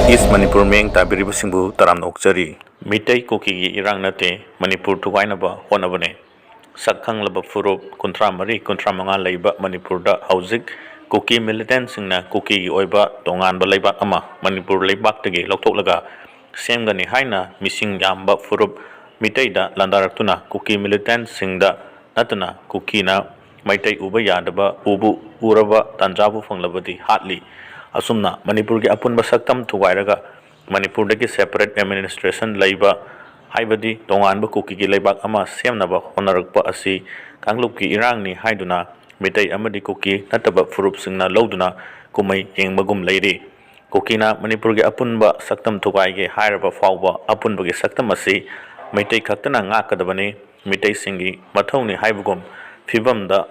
East Manipur Meng Tabiri Singbu Taram Okjari Meitei kuki erang natte Manipur Thugainaba hotnabani Sakhang laba furup kuntra mari kuntra manga leiba Manipur da hauzik kuki militant singna kuki oiba tongan ba leiba ama Manipur leibak tege loktoklaga semgani haina missing yamba furup Meitei da landaraktuna kuki militant singda natana kuki na Meitei uba yadaba ubu uraba tanjabu fanglabadi hatli asumna Manipur ki apun basaktam thugairaga Manipur dagi separate administration leiba haibadi tonganba kuki ki leibak ama semnaba honarakpa asi kanglup ki erang ni haiduna Meitei amadi kuki nataba furup singna loduna kumai yengbagum leiri kukina Manipur ki apunba saktam thugaige hairaba fawba apunba ki saktam asi Meitei khaktana ngakadabani Meitei singi mathawni haibagum phibamda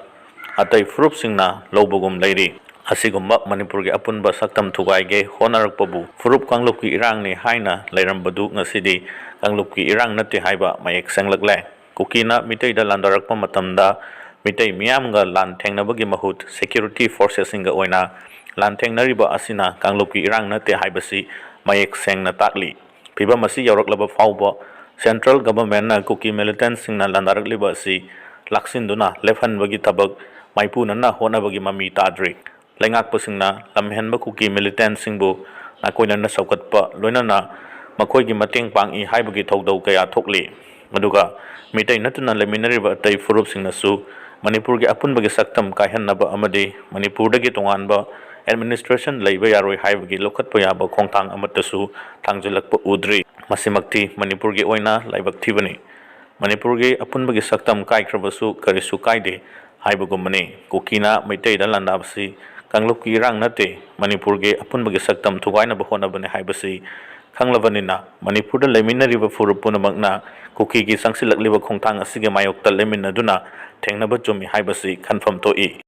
atai furup singna lobagum leiri asigumba Manipur ki apunba saktam thugaige honarakpabu furup kanglup ki erang ni haina leirambadu ngasidi kanglup ki erang natte haiba mayek senglakle kukina Meitei da landarakpa matamda Meitei miyamga lan thengnabagi mahut security forces singa oina lan thengnariba asina kanglup ki erang natte haibasi mayek sengna takli phibam asi yawraklaba fawba central government na kuki militant singna landarakliba asi laksinduna lefhanbagi tabak maipunana honabagi mami tadri lengakpa singna lamhenba kuki militant singbu nakoinana saukatpa loinana makoigi mateng pangi haibagi thodau kaya thokli maduga Meitei natuna leminariba atai furup singnasu Manipur ki apunbagi saktam kaihannaba amadi Manipur dagi tonganba administration leiba yaroi haibagi lokhatpa yaba khongthang amatasu thangjalakpa udri masimakti Manipur ki oina laibak thibani Manipur ki apunbagi saktam kaikhrabasu karisu kaide haibagumani kukina Meitei da landabasi kanglup ki erang natte Manipur ki apunbagi saktam thugainaba honabani haibasi khanglabanina Manipur da leminariba furup punamakna kuki ki sangsilakliba khongthang asige mayokta leminaduna thengnaba chumi haibasi khanfam toi